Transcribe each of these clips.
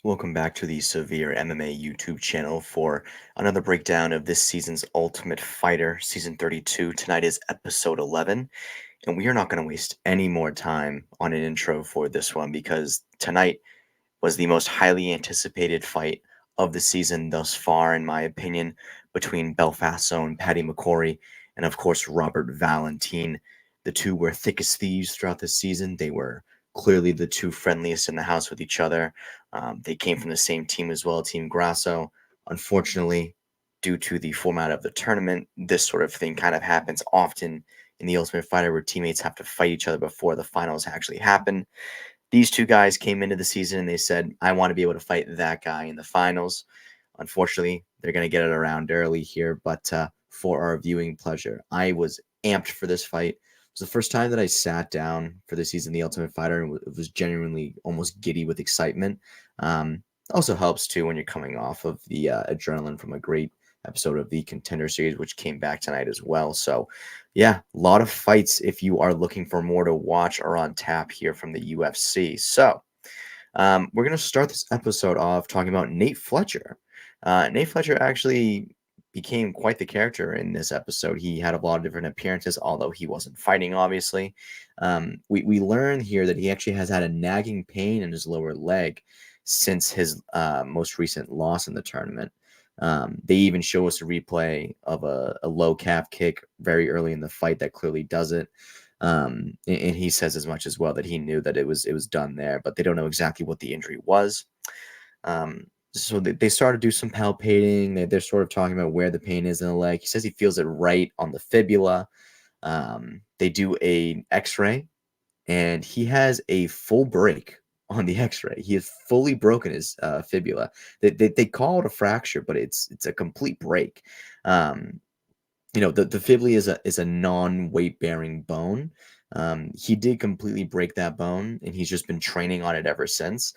Welcome back to the Severe MMA YouTube channel for another breakdown of this season's Ultimate Fighter, Season 32. Tonight is Episode 11, and we are not going to waste any more time on an intro for this one because tonight was the most highly anticipated fight of the season thus far, in my opinion, between Belfast's own Paddy McCrory and, of course, Robert Valentine. The two were thick as thieves throughout the season. They were clearly the two friendliest in the house with each other. They came from the same team as well, Team Grasso. Unfortunately, due to the format of the tournament, this sort of thing kind of happens often in the Ultimate Fighter where teammates have to fight each other before the finals actually happen. These two guys came into the season and they said, I want to be able to fight that guy in the finals. Unfortunately, they're going to get it around early here, but for our viewing pleasure, I was amped for this fight. It was the first time that I sat down for the season, The Ultimate Fighter, and was genuinely almost giddy with excitement. Also helps too when you're coming off of the adrenaline from a great episode of the Contender Series, which came back tonight as well. So, yeah, a lot of fights if you are looking for more to watch are on tap here from the UFC. So, we're going to start this episode off talking about Nate Fletcher. Nate Fletcher actually became quite the character in this episode. He had a lot of different appearances, although he wasn't fighting, obviously. We learn here that he actually has had a nagging pain in his lower leg since his most recent loss in the tournament. They even show us a replay of a low calf kick very early in the fight that clearly does it. And he says as much as well that he knew that it was done there, but they don't know exactly what the injury was. So they start to do some palpating. They're sort of talking about where the pain is in the leg. He says he feels it right on the fibula. They do an X-ray, and he has a full break on the X-ray. He has fully broken his fibula. They call it a fracture, but it's a complete break. The fibula is a non-weight bearing bone. He did completely break that bone, and he's just been training on it ever since.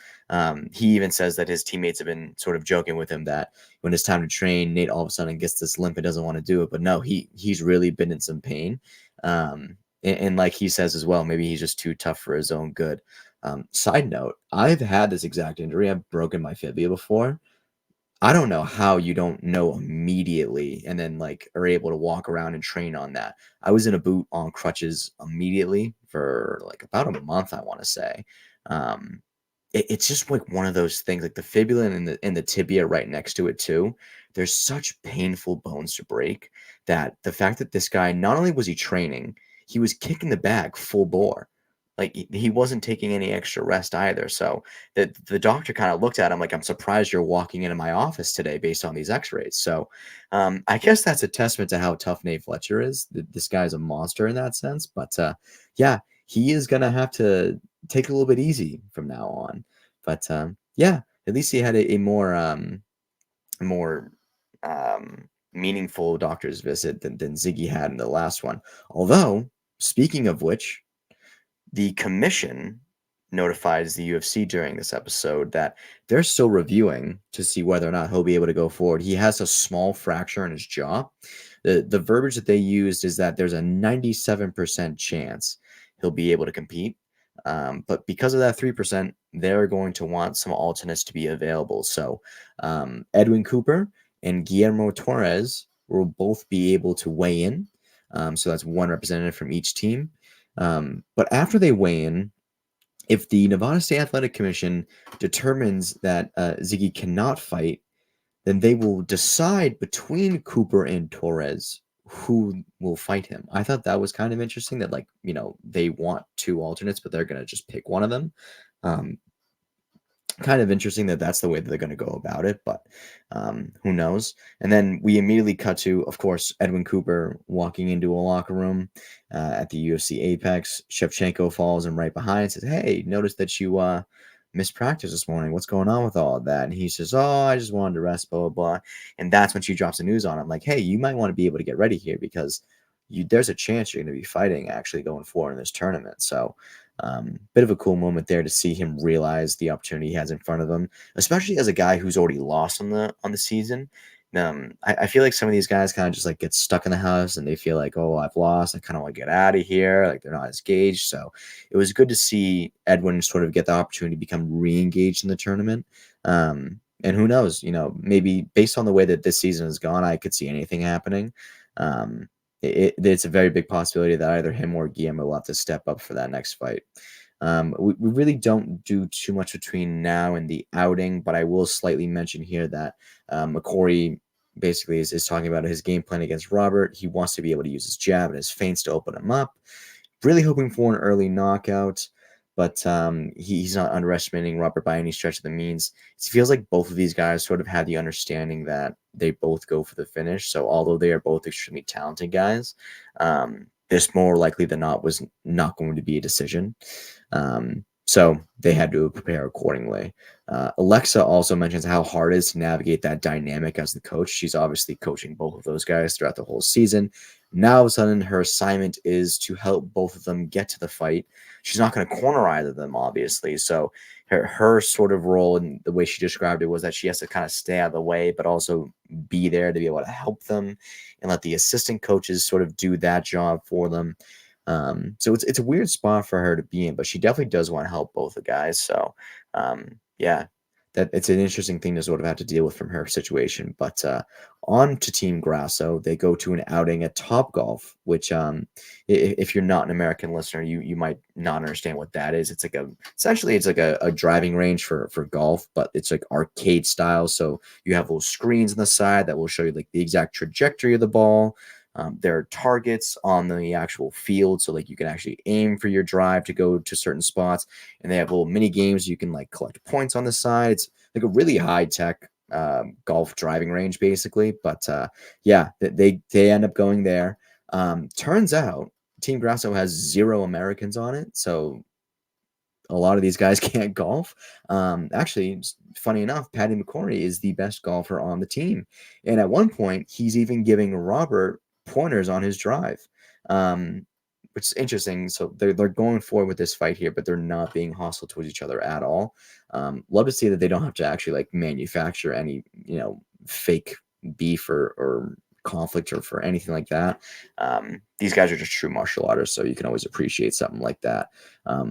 He even says that his teammates have been sort of joking with him that when it's time to train, Nate all of a sudden gets this limp and doesn't want to do it. But no, he's really been in some pain. And like he says as well, maybe he's just too tough for his own good. Side note, I've had this exact injury. I've broken my fibula before. I don't know how you don't know immediately and then like are able to walk around and train on that. I was in a boot on crutches immediately for like about a month, I want to say. Um, it's just like one of those things, like the fibula and the tibia right next to it too. There's such painful bones to break that the fact that this guy not only was he training, he was kicking the bag full bore. Like he wasn't taking any extra rest either. So the doctor kind of looked at him like, I'm surprised you're walking into my office today based on these x-rays. So I guess that's a testament to how tough Nate Fletcher is. This guy's a monster in that sense. But yeah, he is going to have to take it a little bit easy from now on. But yeah, at least he had a more meaningful doctor's visit than Ziggy had in the last one. Although, speaking of which, the commission notifies the UFC during this episode that they're still reviewing to see whether or not he'll be able to go forward. He has a small fracture in his jaw. The verbiage that they used is that there's a 97% chance he'll be able to compete. But because of that 3%, they're going to want some alternates to be available. So Edwin Cooper and Guillermo Torres will both be able to weigh in. So that's one representative from each team. But after they weigh in, if the Nevada State Athletic Commission determines that Ziggy cannot fight, then they will decide between Cooper and Torres who will fight him. I thought that was kind of interesting that, like, they want two alternates, but they're going to just pick one of them. Kind of interesting that that's the way that they're going to go about it, but who knows? And then we immediately cut to, of course, Edwin Cooper walking into a locker room at the UFC Apex. Shevchenko follows him right behind and says, hey, noticed that you missed practice this morning. What's going on with all of that? And he says, oh, I just wanted to rest, blah, blah, blah. And that's when she drops the news on him, like, hey, you might want to be able to get ready here because there's a chance you're going to be fighting actually going forward in this tournament. So bit of a cool moment there to see him realize the opportunity he has in front of him, especially as a guy who's already lost on the season. I feel like some of these guys kind of just like get stuck in the house and they feel like, oh, I've lost. I kind of want to get out of here. Like they're not as engaged. So it was good to see Edwin sort of get the opportunity to become re-engaged in the tournament. And who knows, maybe based on the way that this season has gone, I could see anything happening. It's a very big possibility that either him or Guillermo will have to step up for that next fight. We really don't do too much between now and the outing, but I will slightly mention here that McCory basically is talking about his game plan against Robert. He wants to be able to use his jab and his feints to open him up. Really hoping for an early knockout, but he's not underestimating Robert by any stretch of the means. It feels like both of these guys sort of had the understanding that they both go for the finish. So although they are both extremely talented guys, this more likely than not was not going to be a decision. So they had to prepare accordingly. Alexa also mentions how hard it is to navigate that dynamic as the coach. She's obviously coaching both of those guys throughout the whole season. Now, all of a sudden, her assignment is to help both of them get to the fight. She's not going to corner either of them, obviously. So her sort of role and the way she described it was that she has to kind of stay out of the way, but also be there to be able to help them and let the assistant coaches sort of do that job for them. So it's a weird spot for her to be in, but she definitely does want to help both the guys. So yeah, that it's an interesting thing to sort of have to deal with from her situation. But on to Team Grasso, they go to an outing at Top Golf, which if you're not an American listener, you might not understand what that is. It's like a driving range for golf, but it's like arcade style. So you have little screens on the side that will show you like the exact trajectory of the ball. There are targets on the actual field, so like you can actually aim for your drive to go to certain spots, and they have little mini games you can like collect points on the side. It's like a really high tech golf driving range, basically. But yeah, they end up going there. Turns out Team Grasso has 0 Americans on it, so a lot of these guys can't golf. Actually, funny enough, Patty McCory is the best golfer on the team. And at one point, he's even giving Robert pointers on his drive, um, which is interesting. So they're going forward with this fight here, but they're not being hostile towards each other at all. Love to see that they don't have to actually like manufacture any, fake beef or conflict or for anything like that. These guys are just true martial artists, so you can always appreciate something like that. A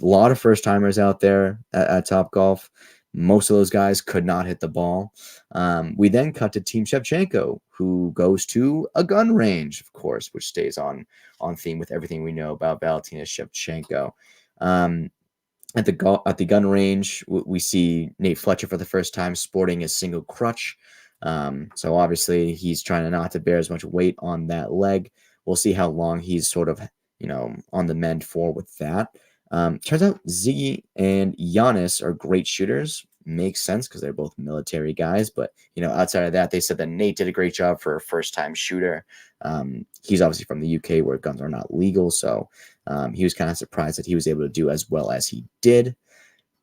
lot of first timers out there at Top Golf. Most of those guys could not hit the ball. We then cut to Team Shevchenko, who goes to a gun range, of course, which stays on theme with everything we know about Valentina Shevchenko. At the gun range, we see Nate Fletcher for the first time sporting a single crutch. So obviously he's trying not to bear as much weight on that leg. We'll see how long he's sort of on the mend for with that. Turns out Ziggy and Giannis are great shooters. Makes sense because they're both military guys. But, outside of that, they said that Nate did a great job for a first-time shooter. He's obviously from the UK where guns are not legal. So he was kind of surprised that he was able to do as well as he did.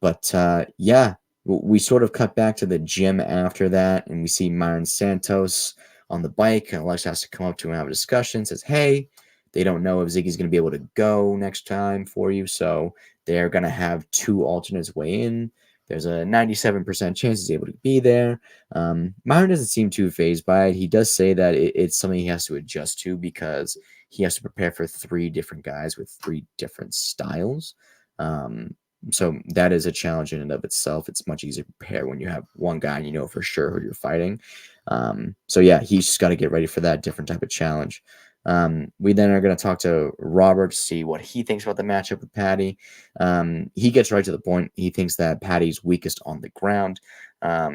But yeah, we sort of cut back to the gym after that. And we see Myron Santos on the bike. And Alexa has to come up to him and have a discussion. Says, hey, they don't know if Ziggy's going to be able to go next time for you. So they're going to have 2 alternates weigh in. There's a 97% chance he's able to be there. Myron doesn't seem too phased by it. He does say that it's something he has to adjust to because he has to prepare for 3 different guys with 3 different styles. So that is a challenge in and of itself. It's much easier to prepare when you have one guy and you know for sure who you're fighting. So yeah, he's just got to get ready for that different type of challenge. We then are going to talk to Robert to see what he thinks about the matchup with Patty. He gets right to the point. He thinks that Patty's weakest on the ground.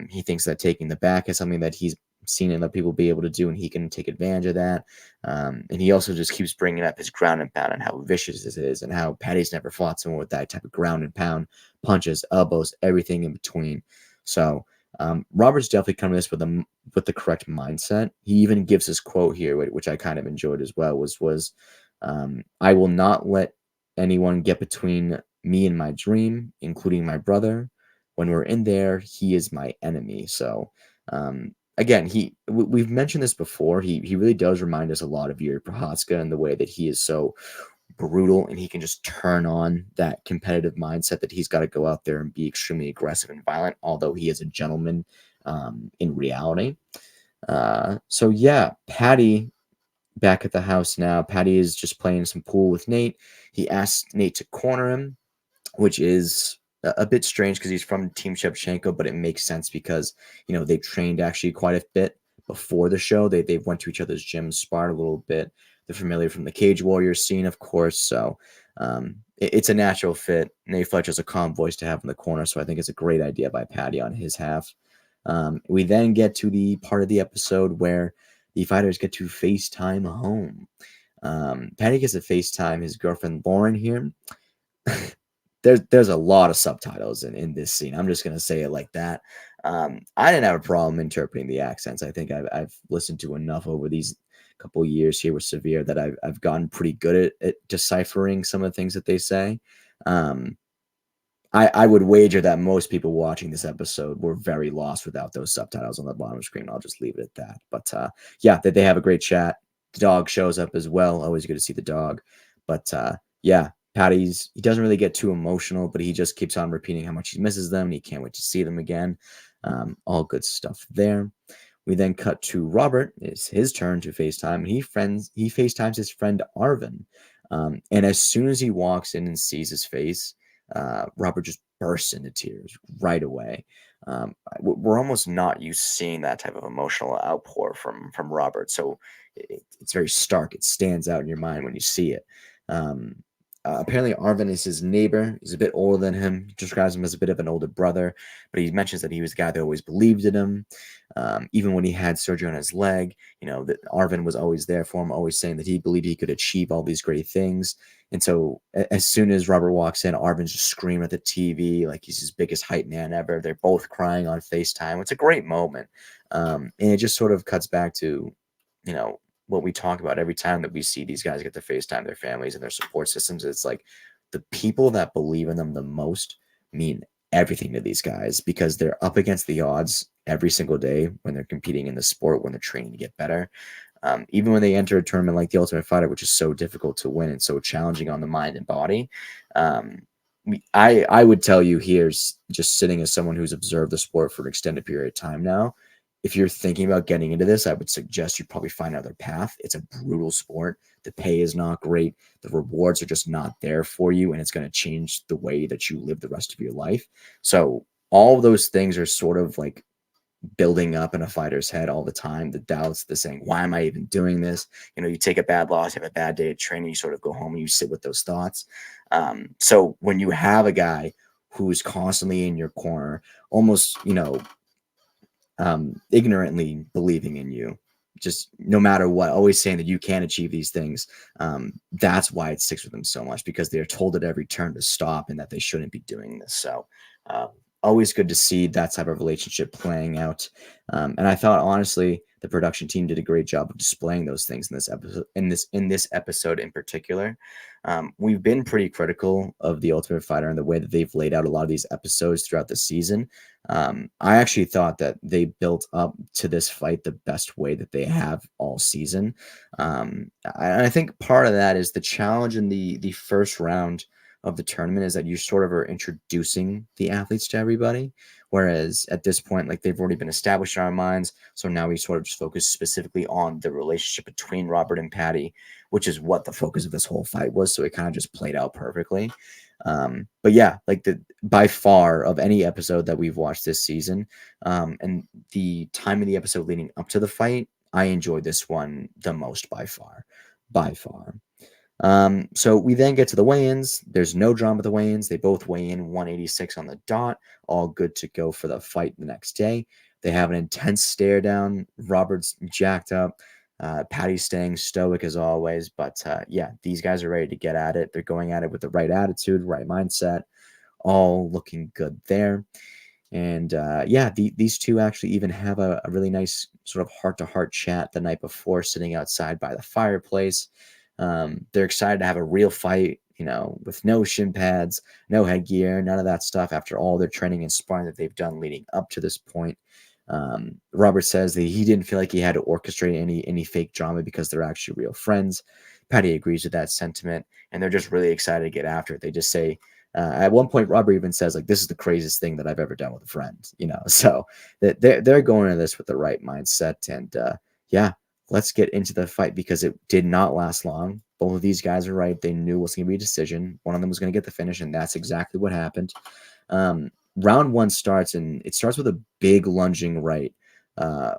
He thinks that taking the back is something that he's seen other people be able to do, and he can take advantage of that. And he also just keeps bringing up his ground and pound and how vicious this is and how Patty's never fought someone with that type of ground and pound, punches, elbows, everything in between. So Robert's definitely coming to this with the correct mindset. He even gives this quote here, which I kind of enjoyed as well, was I will not let anyone get between me and my dream, including my brother. When we're in there, he is my enemy. So again, we've mentioned this before. He really does remind us a lot of Yuri Prohaska in the way that he is so brutal and he can just turn on that competitive mindset that he's got to go out there and be extremely aggressive and violent, although he is a gentleman in reality. So yeah, Patty back at the house now. Patty is just playing some pool with Nate. He asks Nate to corner him, which is a bit strange because he's from Team Shevchenko, but it makes sense because they've trained actually quite a bit before the show. They went to each other's gyms, sparred a little bit. They're familiar from the Cage Warriors scene, of course. So it's a natural fit. Nate Fletcher's a calm voice to have in the corner, so I think it's a great idea by Patty on his half. We then get to the part of the episode where the fighters get to FaceTime home. Patty gets to FaceTime his girlfriend Lauren here. There's a lot of subtitles in this scene. I'm just gonna say it like that. I didn't have a problem interpreting the accents. I think I've listened to enough over these couple years here with Severe that I've gotten pretty good at deciphering some of the things that they say. Um, I would wager that most people watching this episode were very lost without those subtitles on the bottom of the screen. I'll just leave it at that. But yeah, they have a great chat. The dog shows up as well. Always good to see the dog. But yeah, he doesn't really get too emotional, but he just keeps on repeating how much he misses them and he can't wait to see them again. All good stuff there. We then cut to Robert. It's his turn to FaceTime, and he FaceTimes his friend Arvin. And as soon as he walks in and sees his face, Robert just bursts into tears right away. We're almost not used to seeing that type of emotional outpour from Robert. So It's very stark. It stands out in your mind when you see it. Um, Apparently, Arvin is his neighbor. He's a bit older than him. He describes him as a bit of an older brother, but he mentions that he was a guy that always believed in him. Even when he had surgery on his leg, that Arvin was always there for him, always saying that he believed he could achieve all these great things. And so, as soon as Robert walks in, Arvin's just screaming at the TV like he's his biggest hype man ever. They're both crying on FaceTime. It's a great moment. And it just sort of cuts back to, you know, what we talk about every time that we see these guys get to FaceTime their families and their support systems. It's like the people that believe in them the most mean everything to these guys because they're up against the odds every single day when they're competing in the sport, when they're training to get better. Even when they enter a tournament like the Ultimate Fighter, which is so difficult to win and so challenging on the mind and body, um, I would tell you here's just sitting as someone who's observed the sport for an extended period of time now. If you're thinking about getting into this, I would suggest you probably find another path. It's a brutal sport. The pay is not great. The rewards are just not there for you, and it's going to change the way that you live the rest of your life. So all of those things are sort of like building up in a fighter's head all the time. The doubts, the saying, "Why am I even doing this?" You take a bad loss, you have a bad day of training, you sort of go home and you sit with those thoughts. So when you have a guy who's constantly in your corner, almost ignorantly believing in you, just no matter what, always saying that you can achieve these things. That's why it sticks with them so much because they're told at every turn to stop and that they shouldn't be doing this. So, uh, always good to see that type of relationship playing out. And I thought honestly, the production team did a great job of displaying those things in this episode. In this episode in particular, we've been pretty critical of the Ultimate Fighter and the way that they've laid out a lot of these episodes throughout the season. I actually thought that they built up to this fight the best way that they have all season. I think part of that is the challenge in the first round of the tournament is that you sort of are introducing the athletes to everybody. Whereas at this point, like they've already been established in our minds. So now we sort of just focus specifically on the relationship between Robert and Patty, which is what the focus of this whole fight was. So it kind of just played out perfectly. But yeah, like by far of any episode that we've watched this season, and the time of the episode leading up to the fight, I enjoyed this one the most by far. By far. So we then get to the weigh-ins. There's no drama at the weigh-ins. They both weigh in 186 on the dot, all good to go for the fight the next day. They have an intense stare down. Robert's jacked up. Patty's staying stoic as always. But yeah, these guys are ready to get at it. They're going at it with the right attitude, right mindset, all looking good there. And yeah, these two actually even have a really nice sort of heart-to-heart chat the night before, sitting outside by the fireplace. They're excited to have a real fight, with no shin pads, no headgear, none of that stuff after all their training and sparring that they've done leading up to this point. Robert says that he didn't feel like he had to orchestrate any fake drama because they're actually real friends. Patty agrees with that sentiment, and they're just really excited to get after it. They just say At one point, Robert even says, like, this is the craziest thing that I've ever done with a friend, So that they're going into this with the right mindset. And yeah, let's get into the fight because it did not last long. Both of these guys are right. They knew it was going to be a decision. One of them was going to get the finish, and that's exactly what happened. Round one starts, and it starts with a big lunging right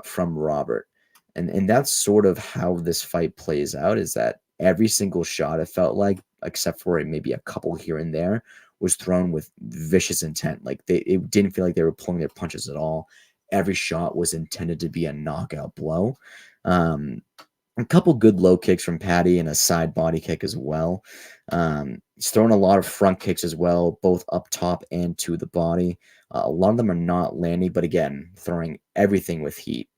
from Robert. And that's sort of how this fight plays out, is that every single shot, it felt like, except for maybe a couple here and there, was thrown with vicious intent. Like it didn't feel like they were pulling their punches at all. Every shot was intended to be a knockout blow. A couple good low kicks from Patty and a side body kick as well. He's throwing a lot of front kicks as well, both up top and to the body. A lot of them are not landing, but again, throwing everything with heat.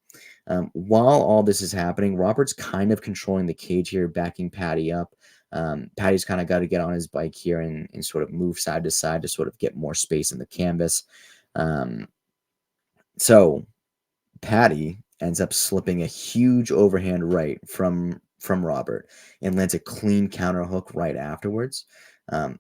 While all this is happening, Robert's kind of controlling the cage here, backing Patty up. Patty's kind of got to get on his bike here and sort of move side to side to sort of get more space in the canvas. So Patty ends up slipping a huge overhand right from Robert and lands a clean counter hook right afterwards.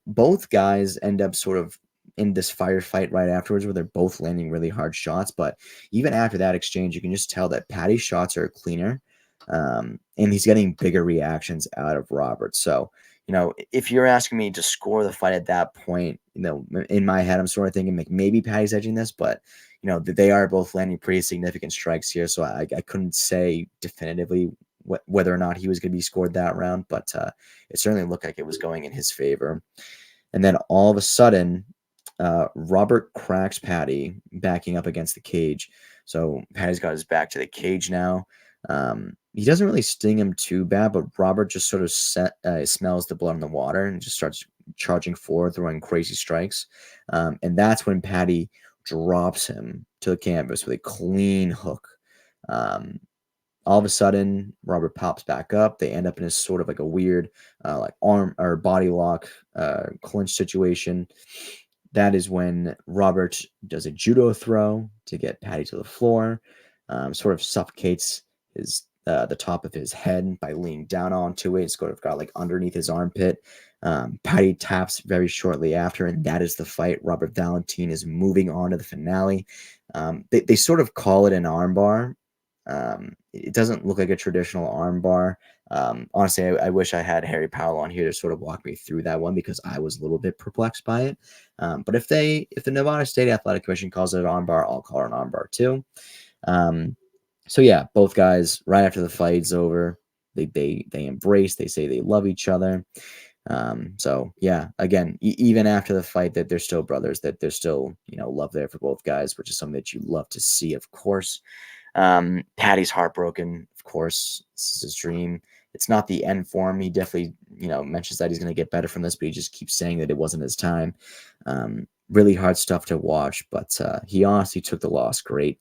Both guys end up sort of in this firefight right afterwards where they're both landing really hard shots. But even after that exchange, you can just tell that Patty's shots are cleaner, and he's getting bigger reactions out of Robert. So, if you're asking me to score the fight at that point, in my head, I'm sort of thinking like maybe Patty's edging this, but they are both landing pretty significant strikes here. So I couldn't say definitively whether or not he was going to be scored that round, but it certainly looked like it was going in his favor. And then all of a sudden, Robert cracks Patty, backing up against the cage. So Patty's got his back to the cage now. He doesn't really sting him too bad, but Robert just sort of smells the blood in the water and just starts charging forward, throwing crazy strikes. And that's when Patty drops him to the canvas with a clean hook. All of a sudden, Robert pops back up. They end up in a sort of like a weird like arm or body lock clinch situation. That is when Robert does a judo throw to get Patty to the floor, sort of suffocates the top of his head by leaning down onto it. It's sort of got like underneath his armpit. Patty taps very shortly after, and that is the fight. Robert Valentin is moving on to the finale. They sort of call it an armbar. It doesn't look like a traditional armbar. Honestly, I wish I had Harry Powell on here to sort of walk me through that one because I was a little bit perplexed by it. But if the Nevada State Athletic Commission calls it an armbar, I'll call it an armbar too. So yeah, both guys right after the fight's over, they embrace. They say they love each other. So yeah, again, even after the fight, that they're still brothers. That there's still love there for both guys, which is something that you love to see, of course. Patty's heartbroken, of course. This is his dream. It's not the end for him. He definitely, mentions that he's going to get better from this, but he just keeps saying that it wasn't his time. Really hard stuff to watch, but he honestly took the loss great.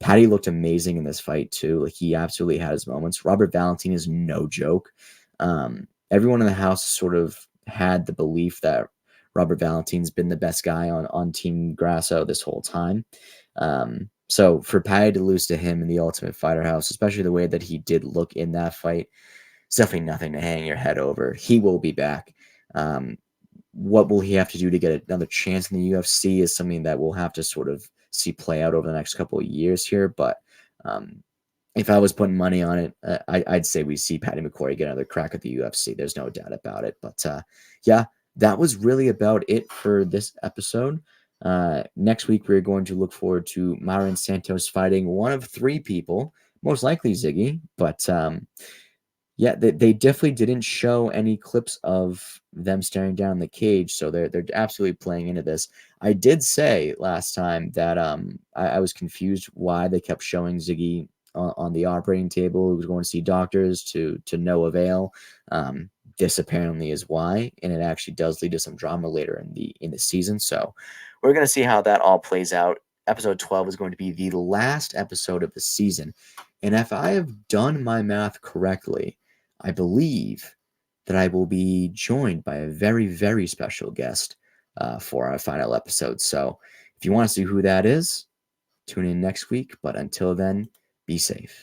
Patty looked amazing in this fight too. Like he absolutely had his moments. Robert Valentin is no joke. Everyone in the house sort of had the belief that Robert Valentin's been the best guy on Team Grasso this whole time. So for Patty to lose to him in the Ultimate Fighter house, especially the way that he did look in that fight, it's definitely nothing to hang your head over. He will be back. What will he have to do to get another chance in the UFC is something that we'll have to sort of see play out over the next couple of years here. But if I was putting money on it, I'd say we see Patty McCoy get another crack at the UFC. There's no doubt about it. But yeah, that was really about it for this episode. Next week, we're going to look forward to Myron Santos fighting one of three people, most likely Ziggy. But yeah, they definitely didn't show any clips of them staring down the cage, so they're absolutely playing into this. I did say last time that I was confused why they kept showing Ziggy on the operating table. He was going to see doctors to no avail. This apparently is why, and it actually does lead to some drama later in the season. So we're going to see how that all plays out. Episode 12 is going to be the last episode of the season, and if I have done my math correctly, I believe that I will be joined by a very, very special guest for our final episode. So if you want to see who that is, tune in next week. But until then, be safe.